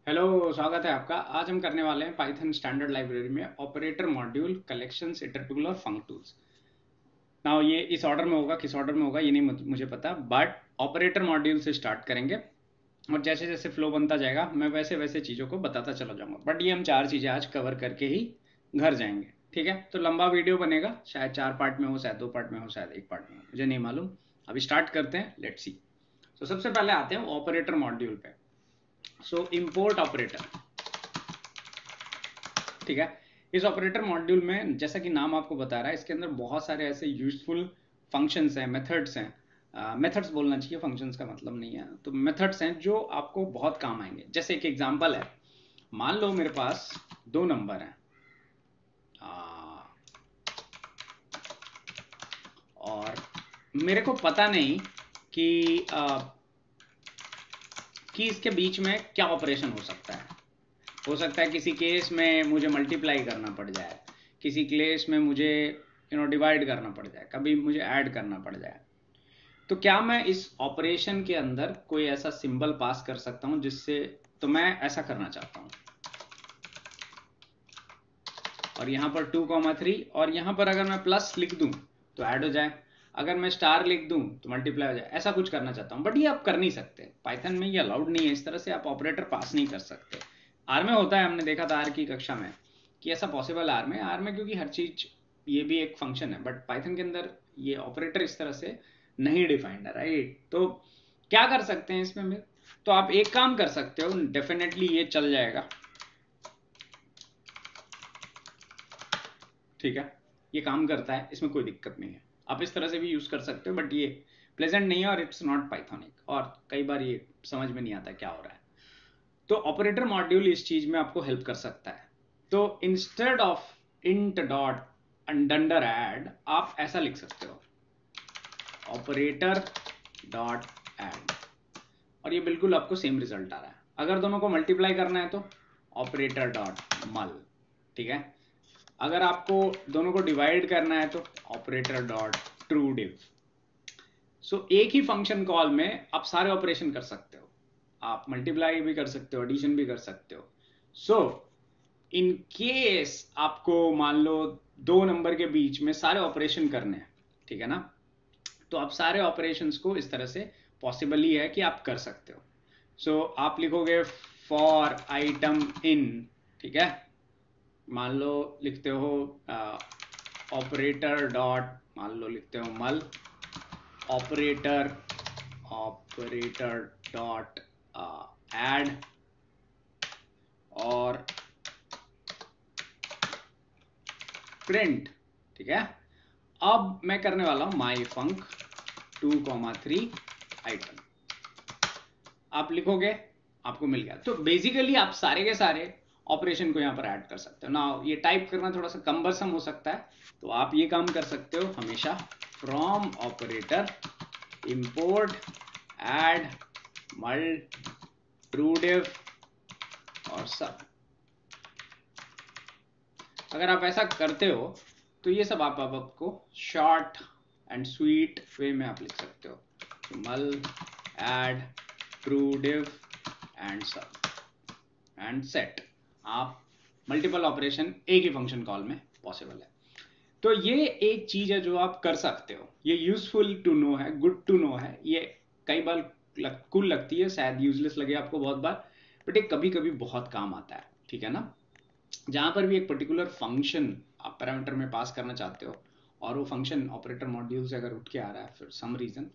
Hello, स्वागत है आपका। आज हम करने वाले हैं पाइथन स्टैंडर्ड लाइब्रेरी में ऑपरेटर मॉड्यूल कलेक्शंस इंटरपल और फंक्टूल्स। ना ये इस ऑर्डर में होगा, किस ऑर्डर में होगा ये नहीं मुझे पता, बट ऑपरेटर मॉड्यूल से स्टार्ट करेंगे और जैसे जैसे फ्लो बनता जाएगा मैं वैसे वैसे चीज़ों को बताता चला जाऊंगा। बट ये हम चार चीज़ें आज कवर करके ही घर जाएंगे, ठीक है। तो लंबा वीडियो बनेगा, शायद 4 पार्ट में हो, शायद 2 पार्ट में हो, शायद 1 पार्ट में हो, मुझे नहीं मालूम। अभी स्टार्ट करते हैं, लेट्स सी। तो सबसे पहले आते हैं ऑपरेटर मॉड्यूल पे। सो इम्पोर्ट ऑपरेटर, ठीक है। इस ऑपरेटर मॉड्यूल में जैसा कि नाम आपको बता रहा है, इसके अंदर बहुत सारे ऐसे यूजफुल फंक्शंस हैं, मेथड्स हैं। मेथड्स बोलना चाहिए, फंक्शंस का मतलब नहीं है। तो मेथड्स हैं जो आपको बहुत काम आएंगे। जैसे एक एग्जांपल है, मान लो मेरे पास दो नंबर हैं और मेरे को पता नहीं कि कि इसके बीच में क्या ऑपरेशन हो सकता है। हो सकता है किसी केस में मुझे मल्टीप्लाई करना पड़ जाए, किसी केस में मुझे डिवाइड करना पड़ जाए, कभी मुझे ऐड करना पड़ जाए। तो क्या मैं इस ऑपरेशन के अंदर कोई ऐसा सिंबल पास कर सकता हूं जिससे, तो मैं ऐसा करना चाहता हूं और यहां पर 2,3 और यहां पर अगर मैं प्लस लिख दूं तो ऐड हो जाए, अगर मैं स्टार लिख दूं तो मल्टीप्लाई हो जाए। ऐसा कुछ करना चाहता हूं, बट ये आप कर नहीं सकते, पाइथन में ये अलाउड नहीं है। इस तरह से आप ऑपरेटर पास नहीं कर सकते। आर में होता है, हमने देखा था आर की कक्षा में कि ऐसा पॉसिबल है आर में, क्योंकि हर चीज ये भी एक फंक्शन है। बट पाइथन के अंदर ये ऑपरेटर इस तरह से नहीं डिफाइंड है, राइट। तो क्या कर सकते हैं इसमें तो आप एक काम कर सकते हो, डेफिनेटली ये चल जाएगा, ठीक है। ये काम करता है, इसमें कोई दिक्कत नहीं है। आप इस तरह से भी यूज कर सकते हो, बट ये प्लेजेंट नहीं है और इट्स नॉट पाइथोनिक, और कई बार ये समझ में नहीं आता क्या हो रहा है। तो ऑपरेटर मॉड्यूल इस चीज में आपको हेल्प कर सकता है। तो instead of int dot under ed आप ऐसा लिख सकते हो, ऑपरेटर डॉट एड, और ये बिल्कुल आपको सेम रिजल्ट आ रहा है। अगर दोनों को मल्टीप्लाई करना है तो ऑपरेटर डॉट मल, ठीक है। अगर आपको दोनों को डिवाइड करना है तो ऑपरेटर डॉट ट्रू डिव। सो एक ही फंक्शन कॉल में आप सारे ऑपरेशन कर सकते हो। आप मल्टीप्लाई भी कर सकते हो, एडिशन भी कर सकते हो। सो इन केस आपको मान लो दो नंबर के बीच में सारे ऑपरेशन करने हैं, ठीक है ना, तो आप सारे ऑपरेशंस को इस तरह से पॉसिबल ही है कि आप कर सकते हो। सो आप लिखोगे फॉर आइटम इन, ठीक है। मान लो लिखते हो ऑपरेटर डॉट, मान लो लिखते हो मल, ऑपरेटर ऑपरेटर डॉट एड, और प्रिंट, ठीक है। अब मैं करने वाला हूं माई फंक 2,3 आइटम। आप लिखोगे, आपको मिल गया। तो बेसिकली आप सारे के सारे ऑपरेशन को यहां पर ऐड कर सकते हो ना। ये टाइप करना थोड़ा सा कम्बरसम हो सकता है, तो आप ये काम कर सकते हो हमेशा, फ्रॉम ऑपरेटर इंपोर्ट ऐड मल ट्रू डिव और सब। अगर आप ऐसा करते हो तो ये सब आप आपको शॉर्ट एंड स्वीट वे में आप लिख सकते हो, मल ऐड ट्रू डिव एंड सब एंड सेट। आप मल्टीपल ऑपरेशन एक ही फंक्शन कॉल में पॉसिबल है। तो ये एक चीज है जो आप कर सकते हो। ये यूजफुल टू नो है, गुड टू नो है। ये कई बार कूल लगती है, शायद यूजलेस लगे आपको बहुत बार, बट ये कभी कभी बहुत काम आता है, ठीक है ना। जहां पर भी एक पर्टिकुलर फंक्शन आप पैरामीटर में पास करना चाहते हो और वो फंक्शन ऑपरेटर मॉड्यूल से अगर उठ के आ रहा है फिर सम रीजन,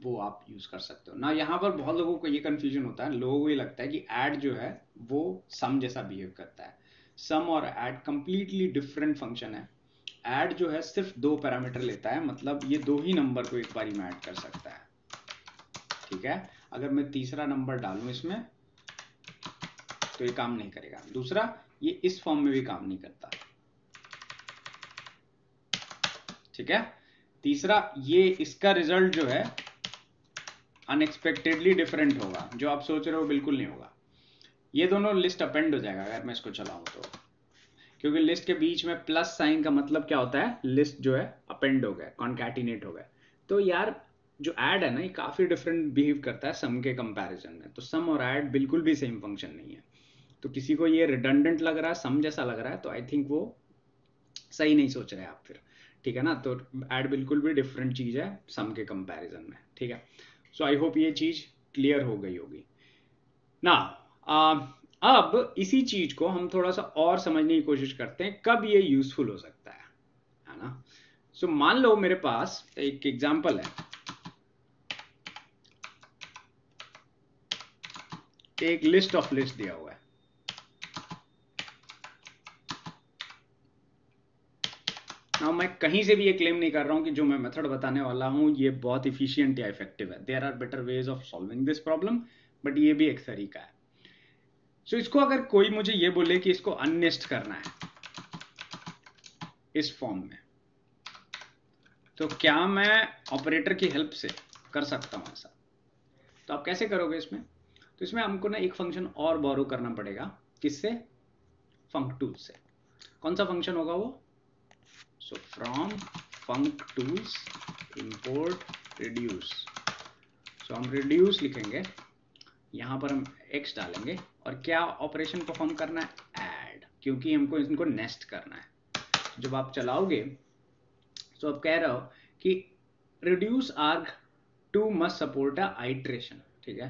वो आप यूज कर सकते हो ना। यहाँ पर बहुत लोगों को ये कंफ्यूजन होता है, लोगों को ये लगता है कि ऐड जो है वो सम जैसा बिहेव करता है। सम और ऐड कंप्लीटली डिफरेंट फंक्शन है। ऐड जो है सिर्फ दो पैरामीटर लेता है, मतलब ये दो ही नंबर को एक बारी में ऐड कर सकता है, ठीक है। अगर मैं तीसरा नंबर डालूं इसमें तो ये काम नहीं करेगा। दूसरा, ये इस फॉर्म में भी काम नहीं करता, ठीक है। तीसरा, ये इसका रिजल्ट जो है अनएक्सपेक्टेडली डिफरेंट होगा, जो आप सोच रहे हो बिल्कुल नहीं होगा। ये दोनों लिस्ट अपेंड हो जाएगा अगर मैं इसको चलाऊं तो, क्योंकि लिस्ट के बीच में प्लस साइन का मतलब क्या होता है, लिस्ट जो है अपेंड हो गया, कॉन्कैटिनेट हो गया। तो यार जो ऐड है ना ये काफ़ी डिफरेंट बिहेव करता है सम के कंपैरिजन में। तो सम और ऐड बिल्कुल भी सेम फंक्शन नहीं है। तो किसी को ये रिडंडेंट लग रहा है, सम जैसा लग रहा है, तो आई थिंक वो सही नहीं सोच रहे आप फिर, ठीक है ना। तो ऐड बिल्कुल भी डिफरेंट चीज़ है सम के कंपैरिजन में, ठीक है। सो आई होप ये चीज़ क्लियर हो गई होगी ना। अब इसी चीज को हम थोड़ा सा और समझने की कोशिश करते हैं कब ये यूजफुल हो सकता है ना। सो मान लो मेरे पास एक एग्जांपल है, एक लिस्ट ऑफ लिस्ट दिया हुआ है। ना मैं कहीं से भी ये क्लेम नहीं कर रहा हूं कि जो मैं मेथड बताने वाला हूं ये बहुत इफिशिएंट या इफेक्टिव है। There are better ways of solving this problem, but ये भी एक तरीका है। सो इसको अगर कोई मुझे ये बोले कि इसको अननेस्ट करना है इस फॉर्म में, तो क्या मैं ऑपरेटर की हेल्प से कर सकता हूं ऐसा? तो आप कैसे करोगे इसमें? तो इसमें हमको ना एक फंक्शन और बोरो करना पड़ेगा। किससे? functools से। कौन सा फंक्शन होगा वो? So from functools import reduce। सो हम reduce लिखेंगे, यहां पर हम x डालेंगे, और क्या ऑपरेशन परफॉर्म करना है? ऐड, क्योंकि हमको इनको नेस्ट करना है। जब आप चलाओगे तो आप कह रहे हो कि reduce arg 2 must support a iteration, ठीक है।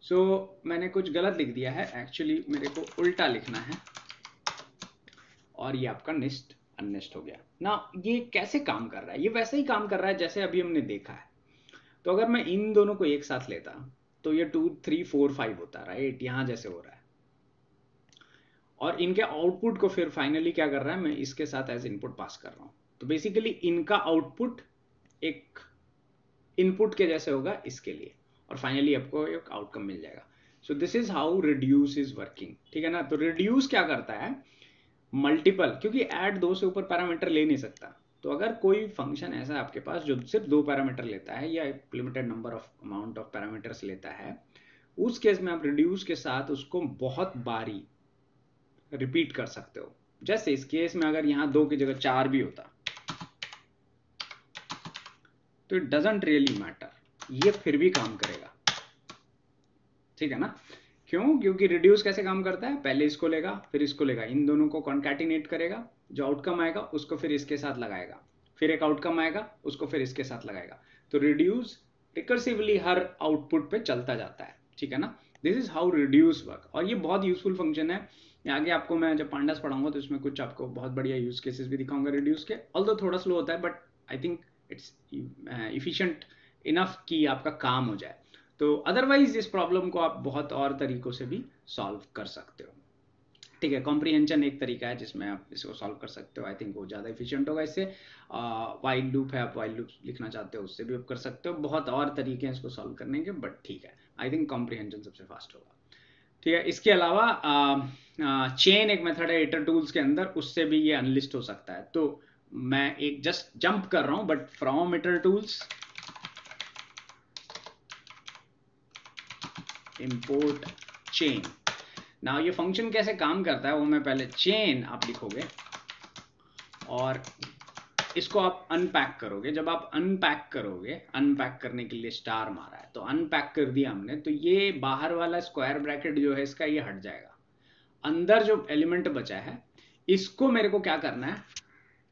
सो मैंने कुछ गलत लिख दिया है, एक्चुअली मेरे को उल्टा लिखना है, और ये आपका नेस्ट अननेस्ट हो गया ना। ये कैसे काम कर रहा है? ये वैसे ही काम कर रहा है जैसे अभी हमने देखा है। तो अगर मैं इन दोनों को एक साथ लेता तो ये 2 3 4 5 होता, राइट, यहां जैसे हो रहा है। और इनके आउटपुट को फिर फाइनली क्या कर रहा है, मैं इसके साथ एज इनपुट पास कर रहा हूं। तो बेसिकली इनका आउटपुट एक इनपुट के जैसे होगा इसके लिए, और फाइनली आपको एक आउटकम मिल जाएगा। So this is how reduce is working, ठीक है ना। तो रिड्यूस क्या करता है, मल्टीपल, क्योंकि ऐड 2 से ऊपर पैरामीटर ले नहीं सकता। तो अगर कोई फंक्शन ऐसा है आपके पास जो सिर्फ 2 पैरामीटर लेता है या limited number of amount of parameters लेता है, उस केस में आप रिड्यूस के साथ उसको बहुत बारी रिपीट कर सकते हो। जैसे इस केस में अगर यहां 2 की जगह 4 भी होता तो इट डजंट रियली मैटर, ये फिर भी काम करेगा, ठीक है ना। क्यों? क्योंकि रिड्यूस कैसे काम करता है, पहले इसको लेगा फिर इसको लेगा, इन दोनों को कॉन्कैटिनेट करेगा, जो आउटकम आएगा उसको फिर इसके साथ लगाएगा, फिर एक आउटकम आएगा उसको फिर इसके साथ लगाएगा। तो रिड्यूस रिकर्सिवली हर आउटपुट पे चलता जाता है, ठीक है ना। This is how reduce work, और ये बहुत यूजफुल फंक्शन है। आगे आपको मैं जब पांडास पढ़ाऊंगा तो इसमें कुछ आपको बहुत बढ़िया यूज केसेस भी दिखाऊंगा रिड्यूस के। ऑल्दो थोड़ा स्लो होता है, but I think it's efficient enough कि आपका काम हो जाए। तो अदरवाइज इस प्रॉब्लम को आप बहुत और तरीकों से भी सॉल्व कर सकते हो, ठीक है। कॉम्प्रीहेंशन एक तरीका है जिसमें आप इसको सॉल्व कर सकते हो, आई थिंक वो ज़्यादा एफिशिएंट होगा इससे। वाइल लूप है, आप वाइल लूप लिखना चाहते हो उससे भी आप कर सकते हो, बहुत और तरीके हैं इसको सॉल्व करने के, बट ठीक है, आई थिंक कॉम्प्रीहेंशन सबसे फास्ट होगा, ठीक है। इसके अलावा चेन एक मेथड है इटर टूल्स के अंदर, उससे भी ये अनलिस्ट हो सकता है। तो मैं एक जस्ट जंप कर रहा हूं, but from hitter tools import chain. ना ये फंक्शन कैसे काम करता है वो मैं पहले, चेन आप लिखोगे और इसको आप अनपैक करोगे। जब आप अनपैक करोगे, अनपैक करने के लिए स्टार मारा है तो अनपैक कर दिया हमने, तो ये बाहर वाला स्क्वायर ब्रैकेट जो है इसका ये हट जाएगा। अंदर जो एलिमेंट बचा है इसको मेरे को क्या करना है,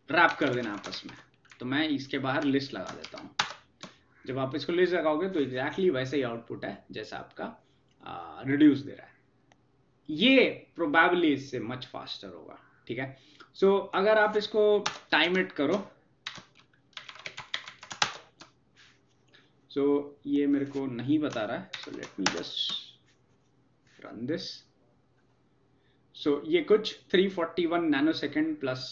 रैप कर देना आपस में। तो मैं इसके बाहर लिस्ट लगा देता हूँ। जब आप इसको लिस्ट लगाओगे तो एग्जैक्टली वैसे ही आउटपुट है जैसा आपका रिड्यूस दे रहा है। ये प्रोबेबली इससे मच फास्टर होगा, ठीक है। सो अगर आप इसको टाइम इट करो, सो ये मेरे को नहीं बता रहा है, so let me just run this. So ये कुछ 341 नैनोसेकंड प्लस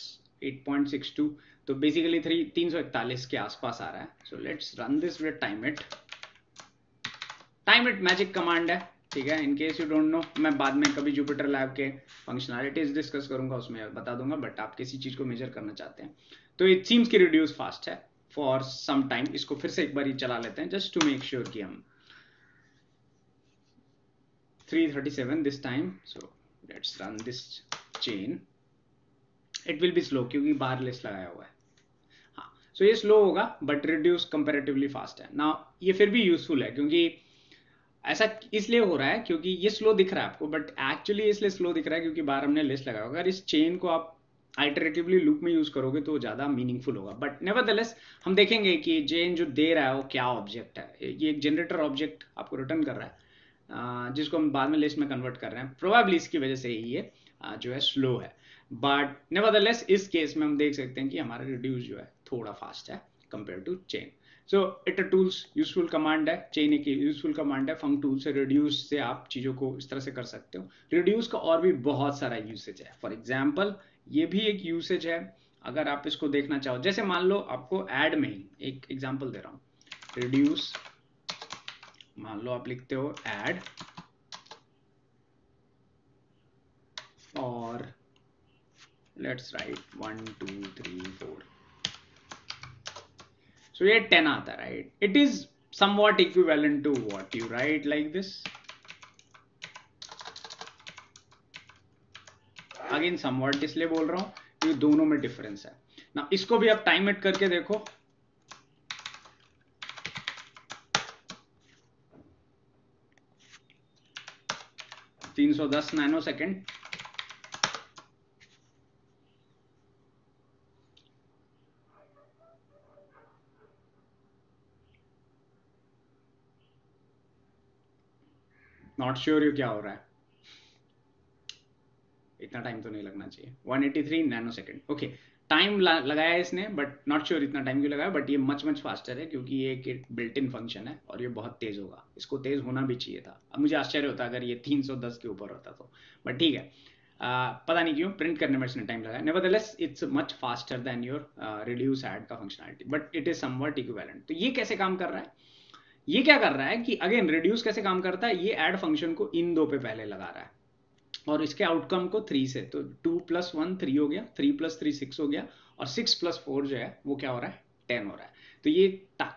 8.62, तो बेसिकली 341 के आसपास आ रहा है। So let's run this with time it. Time it magic command है, ठीक है। In case you don't know, मैं बाद में कभी जुपिटर लैब के फंक्शनैलिटीज डिस्कस करूंगा, उसमें बता दूंगा, बट आप किसी चीज को मेजर करना चाहते हैं तो इट सीम्स कि रिड्यूस फास्ट है फॉर सम टाइम। इसको फिर से एक बार ही चला लेते हैं जस्ट टू मेक श्योर कि हम 337 this time. So let's run this chain. It will be slow क्योंकि बाहर लिस्ट लगाया हुआ है। हाँ, सो ये स्लो होगा बट रिड्यूस कंपेरेटिवली फास्ट है ना। ये फिर भी यूजफुल है क्योंकि ऐसा इसलिए हो रहा है क्योंकि ये स्लो दिख रहा है आपको, बट एक्चुअली इसलिए स्लो दिख रहा है क्योंकि बाहर हमने लिस्ट लगाया। अगर इस चेन को आप आइटरेटिवली लूप में यूज करोगे तो ज़्यादा मीनिंगफुल होगा। बट नेवरदलेस हम देखेंगे कि चेन जो दे रहा है वो क्या ऑब्जेक्ट है। ये एक जनरेटर ऑब्जेक्ट आपको रिटर्न कर रहा है, जिसको हम बाद में लिस्ट में कन्वर्ट कर रहे हैं। प्रोबेबली इसकी वजह से ही ये जो है स्लो है, बट नेवरदलेस इस केस में हम देख सकते हैं कि हमारा रिड्यूस जो है थोड़ा फास्ट है compare to chain. So it a tools useful command है, चेन एक यूजफुल कमांड है। फंक टूल से रिड्यूस से आप चीज़ों को इस तरह से कर सकते हो। रिड्यूस का और भी बहुत सारा यूसेज है। फॉर एग्जाम्पल ये भी एक यूसेज है, अगर आप इसको देखना चाहो। जैसे मान लो आपको ऐड में ही एक एग्जाम्पल दे रहा हूँ, रिड्यूस मान लो आप लिखते हो ऐड और लेट्स राइट 1 2 3 4, so ये 10 आता है, right? It is somewhat equivalent to what you write like this. Again somewhat इसलिए बोल रहा हूं क्योंकि दोनों में डिफरेंस है ना। इसको भी आप टाइम इट करके देखो, $310 नैनो सेकेंड। नॉट श्योर ये क्या हो रहा है, इतना टाइम तो नहीं लगना चाहिए। 183 नैनो सेकेंड, ओके टाइम लगाया इसने, बट नॉट श्योर इतना टाइम क्यों लगाया। बट ये मच फास्टर है क्योंकि ये एक बिल्ट इन फंक्शन है और ये बहुत तेज होगा। इसको तेज होना भी चाहिए था। अब मुझे आश्चर्य होता अगर ये 310 के ऊपर होता तो, बट ठीक है। पता नहीं क्यों प्रिंट करने में इसने टाइम लगाया। Nevertheless it's much faster than your reduce add का functionality, but it is somewhat equivalent. तो ये कैसे काम कर रहा है, ये क्या कर रहा है कि अगेन रिड्यूस कैसे काम करता है, ये ऐड फंक्शन को इन दो पे पहले लगा रहा है और इसके आउटकम को 3 से, तो 2 + 1 3 हो गया, 3 + 3 6 हो गया और 6 + 4 जो है वो क्या हो रहा है 10 हो रहा है। तो ये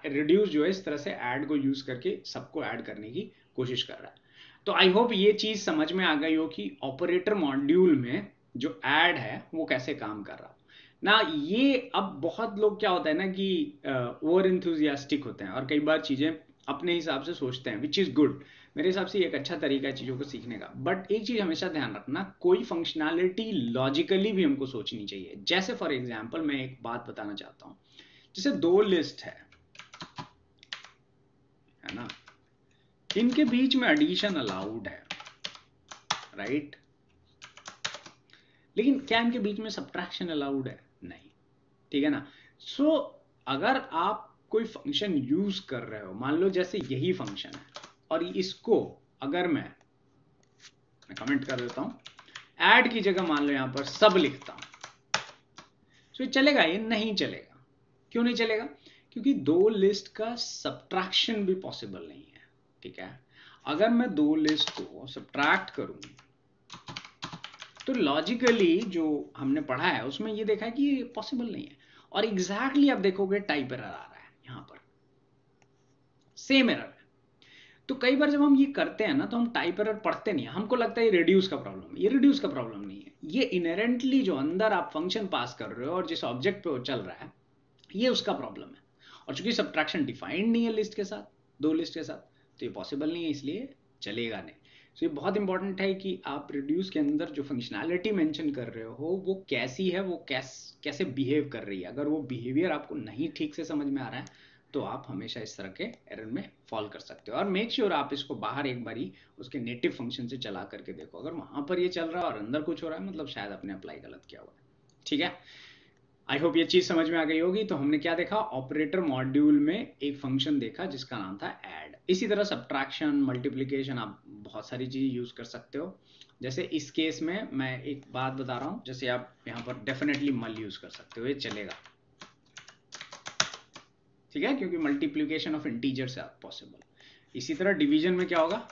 रिड्यूस जो है इस तरह से ऐड को यूज करके सबको ऐड करने की कोशिश कर रहा है। तो आई होप ये चीज समझ में आ गई हो कि ऑपरेटर मॉड्यूल में जो ऐड है वो कैसे काम कर रहा ना। ये अब बहुत लोग क्या होता है ना कि ओवर इंथुजियास्टिक होते हैं और कई बार चीजें अपने हिसाब से सोचते हैं, विच इज गुड। मेरे हिसाब से एक अच्छा तरीका है चीज़ों को सीखने का। बट एक चीज़ हमेशा ध्यान रखना, कोई फंक्शनैलिटी लॉजिकली भी हमको सोचनी चाहिए। जैसे फॉर एग्जांपल मैं एक बात बताना चाहता हूँ, जैसे 2 लिस्ट है ना, इनके बीच में एडिशन अलाउड है, राइट? लेकिन क्या इनके बीच में सब्ट्रैक्शन अलाउड है? नहीं, ठीक है ना। सो अगर आप कोई फंक्शन यूज कर रहे हो, मान लो जैसे यही फंक्शन है और इसको अगर मैं कमेंट कर देता हूं, ऐड की जगह मान लो यहां पर सब लिखता हूं, तो ये चलेगा? ये नहीं चलेगा। क्यों नहीं चलेगा? क्योंकि 2 लिस्ट का सब्ट्रैक्शन भी पॉसिबल नहीं है, ठीक है। अगर मैं 2 लिस्ट को सब्ट्रैक्ट करूं तो लॉजिकली जो हमने पढ़ा है उसमें ये देखा है कि ये पॉसिबल नहीं है। और एग्जैक्टली आप देखोगे टाइप एरर आ रहा है यहां पर, सेम एरर है। तो कई बार जब हम ये करते हैं ना तो हम टाइप एरर पढ़ते नहीं है, हमको लगता है ये रिड्यूस का प्रॉब्लम है। ये रिड्यूस का प्रॉब्लम नहीं है, ये इनहेरेंटली जो अंदर आप फंक्शन पास कर रहे हो और जिस ऑब्जेक्ट पे वो चल रहा है ये उसका प्रॉब्लम है। और चूंकि सब्ट्रैक्शन डिफाइंड नहीं है लिस्ट के साथ, 2 लिस्ट के साथ, तो ये पॉसिबल नहीं है, इसलिए चलेगा नहीं। तो ये बहुत इंपॉर्टेंट है कि आप रिड्यूस के अंदर जो फंक्शनैलिटी मेंशन कर रहे हो वो कैसी है, वो कैसे बिहेव कर रही है। अगर वो बिहेवियर आपको नहीं ठीक से समझ में आ रहा है तो आप हमेशा इस तरह के एरर में फॉल कर सकते हो। और मेक श्योर आप इसको बाहर एक बारी उसके नेटिव फंक्शन से चला करके देखो। अगर वहां पर ये चल रहा है और अंदर कुछ हो रहा है, मतलब शायद आपने अप्लाई गलत किया हुआ है, ठीक है। आई होप ये चीज समझ में आ गई होगी। तो हमने क्या देखा, ऑपरेटर मॉड्यूल में एक फंक्शन देखा जिसका नाम था ऐड। इसी तरह सब्ट्रैक्शन, मल्टीप्लिकेशन, आप बहुत सारी चीज यूज कर सकते हो। जैसे इस केस में मैं एक बात बता रहा हूं, जैसे आप यहां पर डेफिनेटली मल यूज कर सकते हो, ये चलेगा, ठीक है, क्योंकि मल्टीप्लिकेशन ऑफ इंटीजर से पॉसिबल। इसी तरह डिवीजन में क्या होगा,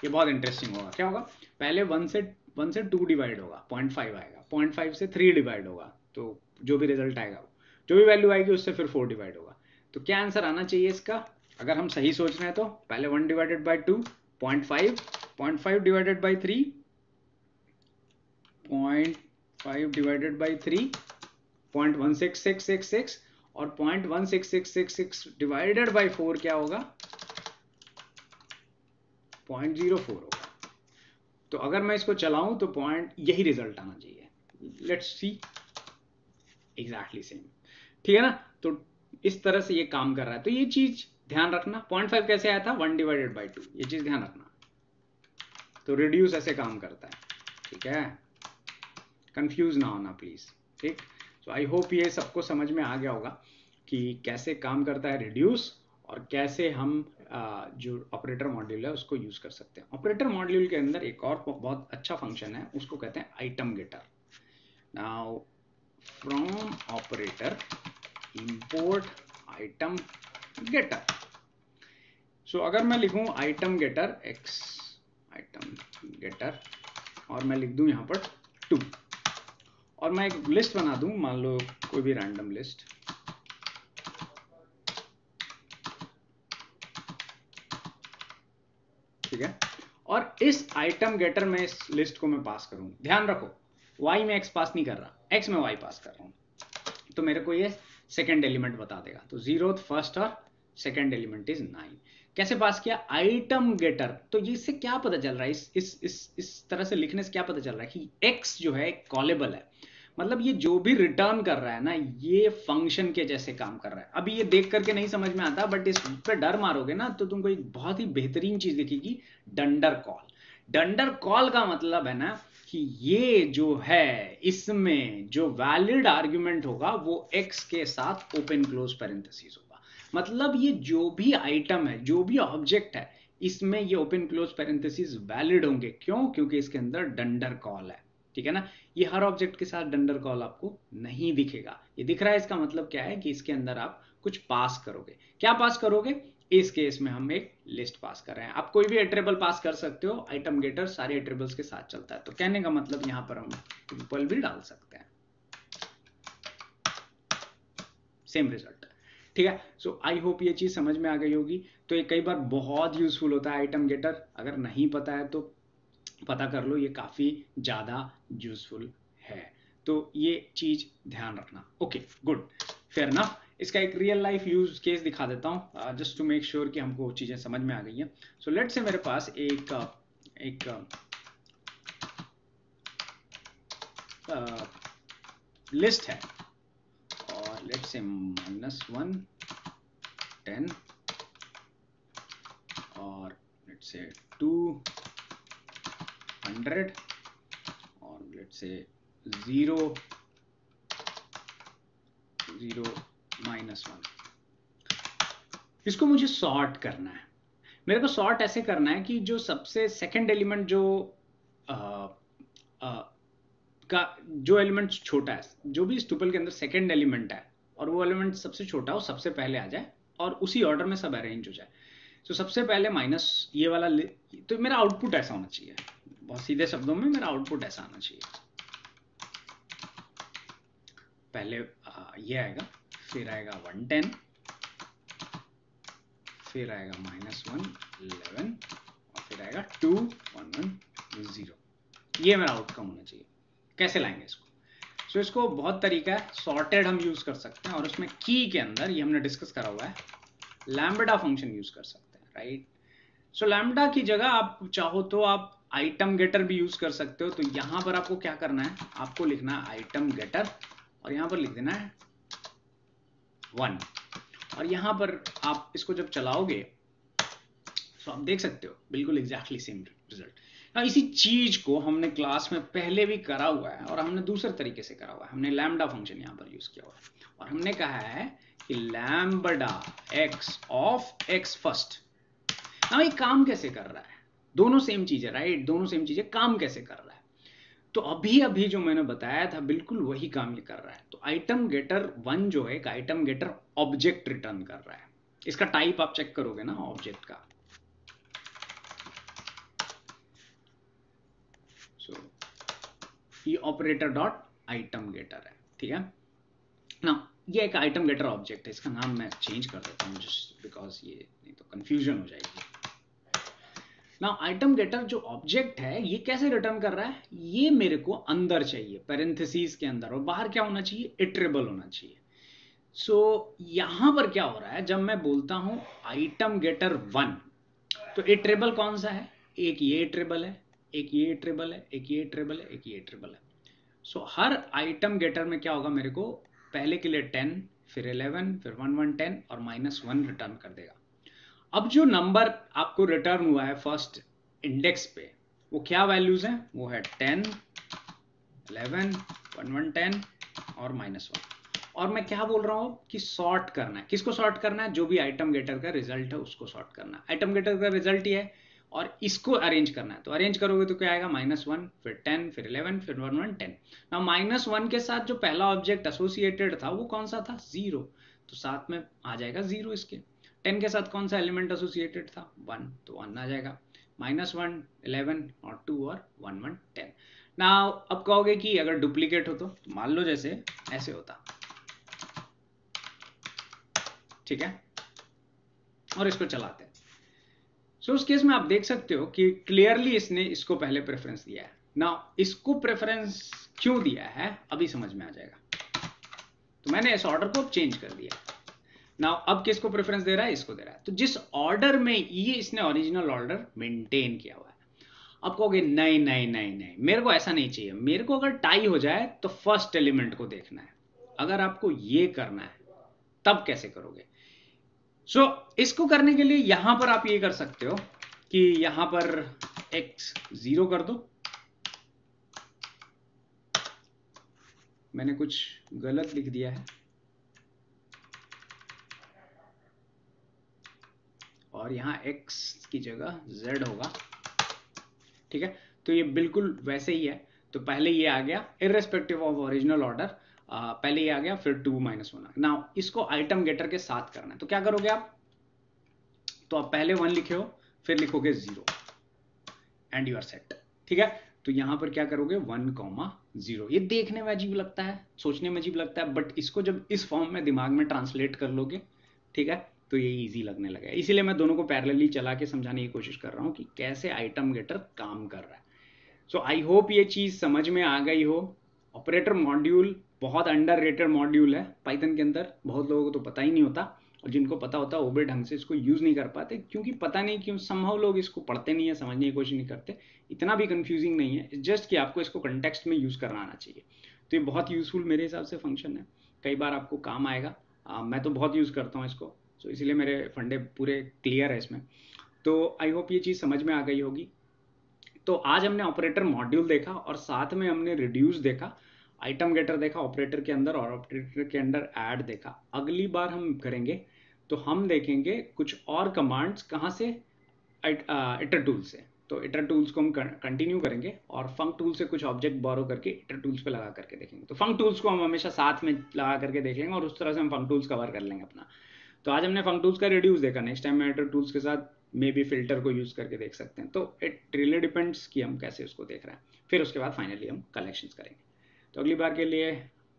ये बहुत इंटरेस्टिंग होगा। क्या होगा, पहले 1 से 2 डिवाइड होगा, 0.5 आएगा, 0.5 से 3 डिवाइड होगा, तो जो भी रिजल्ट आएगा, जो भी वैल्यू आएगी उससे फिर 4 डिवाइड होगा। तो क्या आंसर आना चाहिए इसका, अगर हम सही सोच रहे हैं तो पहले 1 divided by 2, 0.5 divided by 3, 0.5 divided by 3, 0.16666 और 0.16666 डिवाइडेड बाई 4 क्या होगा? 0.04 होगा। तो अगर मैं इसको चलाऊं तो पॉइंट यही रिजल्ट आना चाहिए। लेट्स सी एग्जैक्टली सेम, ठीक है ना। तो इस तरह से ये काम कर रहा है। तो ये चीज ध्यान रखना। 0.5 कैसे आया था? 1 डिवाइडेड बाई 2, ये चीज ध्यान रखना। तो रिड्यूस ऐसे काम करता है, ठीक है। कंफ्यूज ना होना प्लीज, ठीक। सो आई होप ये सबको समझ में आ गया होगा कि कैसे काम करता है रिड्यूस और कैसे हम जो ऑपरेटर मॉड्यूल है उसको यूज कर सकते हैं। ऑपरेटर मॉड्यूल के अंदर एक और बहुत अच्छा फंक्शन है, उसको कहते हैं item getter. Now from operator import item getter. So अगर मैं लिखूं item getter X item getter और मैं लिख दूं यहां पर 2 और मैं एक लिस्ट बना दूं, मान लो कोई भी रैंडम लिस्ट, ठीक है। और इस आइटम गेटर में इस लिस्ट को मैं पास करूं। ध्यान रखो y में x पास नहीं कर रहा, x में y पास कर रहा हूं, तो मेरे को ये सेकंड एलिमेंट बता देगा। तो 0th फर्स्ट और सेकंड एलिमेंट इज 9। कैसे पास किया? Item getter. तो ये इससे क्या पता चल रहा है, इस तरह से लिखने से क्या पता चल रहा है कि x जो है कॉलेबल है। मतलब ये जो भी रिटर्न कर रहा है ना, ये फंक्शन के जैसे काम कर रहा है। अभी ये देख करके नहीं समझ में आता, बट इस पे डर मारोगे ना तो तुमको एक बहुत ही बेहतरीन चीज दिखेगी, डंडर कॉल। डंडर कॉल का मतलब है ना कि ये जो है इसमें जो वैलिड आर्ग्यूमेंट होगा वो x के साथ ओपन क्लोज पैरेंथेसिस होगा। मतलब ये जो भी आइटम है, जो भी ऑब्जेक्ट है, इसमें ये ओपन क्लोज पैरेंथेसिस वैलिड होंगे। क्यों? क्योंकि इसके अंदर डंडर कॉल है, ठीक है ना। ये हर ऑब्जेक्ट के साथ डंडर कॉल आपको नहीं दिखेगा। ये दिख रहा है, इसका मतलब क्या है कि इसके अंदर आप कुछ पास करोगे। क्या पास करोगे? इस केस में हम एक लिस्ट पास कर रहे हैं। आप कोई भी एट्रिबल पास कर सकते हो, आइटम गेटर सारे एट्रिबल्स के साथ चलता है। तो कहने का मतलब यहां पर हम ट्रिपल भी डाल सकते हैं, सेम रिजल्ट, ठीक है। सो आई होप ये चीज समझ में आ गई होगी। तो ये कई बार बहुत यूजफुल होता है आइटम गेटर। अगर नहीं पता है तो पता कर लो, ये काफी ज्यादा यूजफुल है। तो ये चीज ध्यान रखना। Okay good, fair enough. इसका एक रियल लाइफ यूज केस दिखा देता हूं, जस्ट टू मेक श्योर कि हमको चीजें समझ में आ गई हैं। सो लेट्स से मेरे पास एक लिस्ट है और लेट्स से -1 10 और लेट्स से 2 100 और लेट्स से 0 0 -1। इसको मुझे सॉर्ट करना है। मेरे को सॉर्ट ऐसे करना है कि जो सबसे सेकंड एलिमेंट जो का जो एलिमेंट छोटा है, जो भी इस टुपल के अंदर सेकंड एलिमेंट है और वो एलिमेंट सबसे छोटा हो, सबसे पहले आ जाए और उसी ऑर्डर में सब अरेंज हो जाए। तो सबसे पहले माइनस ये वाला, तो मेरा आउटपुट ऐसा होना चाहिए। बहुत सीधे शब्दों में मेरा आउटपुट ऐसा आना चाहिए। पहले ये आएगा, फिर आएगा 110, फिर आएगा -1 11 और फिर आएगा 2 1 1 0। ये मेरा आउटकम होना चाहिए। कैसे लाएंगे इसको? सो इसको बहुत तरीका है, सॉर्टेड हम यूज कर सकते हैं और उसमें की के अंदर ये हमने डिस्कस करा हुआ है, लैम्बडा फंक्शन यूज कर सकते हैं, राइट। सो लैम्बडा की जगह आप चाहो तो आप आइटम गेटर भी यूज कर सकते हो। तो यहां पर आपको क्या करना है, आपको लिखना है आइटम गेटर और यहां पर लिख देना है 1 और यहां पर आप इसको जब चलाओगे तो आप देख सकते हो बिल्कुल एग्जैक्टली सेम रिजल्ट। इसी चीज को हमने क्लास में पहले भी करा हुआ है और हमने दूसरे तरीके से करा हुआ है। हमने लैम्बडा फंक्शन यहां पर यूज किया हुआ है और हमने कहा है कि lambda x of x first. ना ये काम कैसे कर रहा है? दोनों सेम चीज है, राइट। दोनों सेम चीज है, काम कैसे कर रहा है? तो अभी अभी जो मैंने बताया था बिल्कुल वही काम ये कर रहा है। तो आइटम गेटर 1 जो है, आइटम गेटर ऑब्जेक्ट रिटर्न कर रहा है। इसका टाइप आप चेक करोगे ना ऑब्जेक्ट का। ये ऑपरेटर डॉट आइटम गेटर है, ठीक है ना। ये एक आइटम गेटर ऑब्जेक्ट है, इसका नाम मैं चेंज कर देता हूँ जस्ट बिकॉज ये नहीं तो कंफ्यूजन हो जाएगी। ना आइटम गेटर जो ऑब्जेक्ट है ये कैसे रिटर्न कर रहा है, ये मेरे को अंदर चाहिए पैरेंथेसिस के अंदर, और बाहर क्या होना चाहिए, इटरेबल होना चाहिए। सो यहां पर क्या हो रहा है, जब मैं बोलता हूं आइटम गेटर 1, तो इटरेबल कौन सा है, एक ये इटरेबल है, एक ये इटरेबल है, एक ये इटरेबल है, एक ये इटरेबल है। सो हर आइटम गेटर में क्या होगा, मेरे को पहले के लिए 10, फिर 11, फिर 1 1 10 और -1 रिटर्न कर देगा। अब जो नंबर आपको रिटर्न हुआ है फर्स्ट इंडेक्स पे, वो क्या वैल्यूज हैं, वो है 10, 11, 1 1 10 और -1। और मैं क्या बोल रहा हूं कि सॉर्ट करना है, किसको सॉर्ट करना है, जो भी आइटम गेटर का रिजल्ट है उसको सॉर्ट करना है। आइटम गेटर का रिजल्ट ही है और इसको अरेंज करना है, तो अरेंज करोगे तो क्या आएगा, -1, फिर 10, फिर 11, फिर 1 1 10। ना -1 के साथ जो पहला ऑब्जेक्ट एसोसिएटेड था वो कौन सा था, 0, तो साथ में आ जाएगा 0 इसके। 10 के साथ कौन सा एलिमेंट एसोसिएटेड था, 1, तो 1 आ जाएगा। -1, 11 और 2 और 1 1 10। ना अब कहोगे कि अगर डुप्लीकेट हो तो मान लो जैसे ऐसे होता, ठीक है, और इसको चलाते हैं। सो उस केस में आप देख सकते हो कि क्लियरली इसने इसको पहले प्रेफरेंस दिया है ना। इसको प्रेफरेंस क्यों दिया है अभी समझ में आ जाएगा। तो मैंने इस ऑर्डर को चेंज कर दिया ना। अब किसको प्रेफरेंस दे रहा है, इसको दे रहा है। तो जिस ऑर्डर में ये इसने ओरिजिनल ऑर्डर मेंटेन किया हुआ है। अब कहोगे नहीं नहीं नहीं नहीं, मेरे को ऐसा नहीं चाहिए, मेरे को अगर टाई हो जाए तो फर्स्ट एलिमेंट को देखना है। अगर आपको ये करना है तब कैसे करोगे। सो इसको करने के लिए यहां पर आप ये कर सकते हो कि यहां पर x 0 कर दो। मैंने कुछ गलत लिख दिया है और यहां x की जगह z होगा, ठीक है। तो ये बिल्कुल वैसे ही है। तो पहले ये आ गया इररेस्पेक्टिव ऑफ ओरिजिनल ऑर्डर, पहले ये आ गया, फिर 2 -1। नाउ इसको आइटम गेटर के साथ करना है, तो क्या करोगे आप, तो आप पहले 1 लिखे हो, फिर लिखोगे 0 एंड यू आर सेट, ठीक है। तो यहां पर क्या करोगे, 1 0। ये देखने में अजीब लगता है, सोचने में अजीब लगता है, बट इसको जब इस फॉर्म में दिमाग में ट्रांसलेट कर लोगे, ठीक है, तो ये इजी लगने लगा। इसीलिए मैं दोनों को पैरेलली चला के समझाने की कोशिश कर रहा हूं कि कैसे आइटम गेटर काम कर रहा है। सो आई होप ये चीज समझ में आ गई हो। ऑपरेटर मॉड्यूल बहुत अंडररेटेड मॉड्यूल है पाइथन के अंदर, बहुत लोगों को तो पता ही नहीं होता, और जिनको पता होता है वो भी ढंग से इसको यूज नहीं कर पाते, क्योंकि पता नहीं क्यों संभव लोग इसको पढ़ते नहीं है, समझने की कोशिश नहीं करते। इतना भी कंफ्यूजिंग नहीं है, जस्ट कि आपको इसको कंटेक्स्ट में यूज करना आना चाहिए। तो ये बहुत यूजफुल मेरे हिसाब से फंक्शन है, कई बार आपको काम आएगा। मैं तो बहुत यूज करता हूँ इसको, तो इसीलिए मेरे फंडे पूरे क्लियर है इसमें। तो आई होप ये चीज समझ में आ गई होगी। तो आज हमने ऑपरेटर मॉड्यूल देखा और साथ में हमने रिड्यूस देखा, आइटम गेटर देखा ऑपरेटर के अंदर, और ऑपरेटर के अंदर ऐड देखा। अगली बार हम करेंगे तो हम देखेंगे कुछ और कमांड्स कहाँ से, इटर टूल से। तो इटर टूल्स को हम कंटिन्यू करेंगे और फंक टूल से कुछ ऑब्जेक्ट बोरो करके इटर टूल्स पे लगा करके देखेंगे। तो फंक टूल्स को हम हमेशा साथ में लगा करके देख लेंगे और उस तरह से हम फंक टूल्स कवर कर लेंगे अपना। तो आज हमने फंक टूल्स का रिड्यूस देखा, नेक्स्ट टाइम मैं इटर टूल्स के साथ मे बी फिल्टर को यूज करके देख सकते हैं। तो इट रियली डिपेंड्स कि हम कैसे उसको देख रहे हैं। फिर उसके बाद फाइनली हम कलेक्शंस करेंगे। तो अगली बार के लिए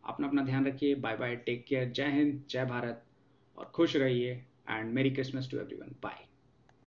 अपना अपना ध्यान रखिए। बाय बाय, टेक केयर, जय हिंद, जय भारत, और खुश रहिए, एंड मेरी क्रिसमस टू एवरीवन। बाय।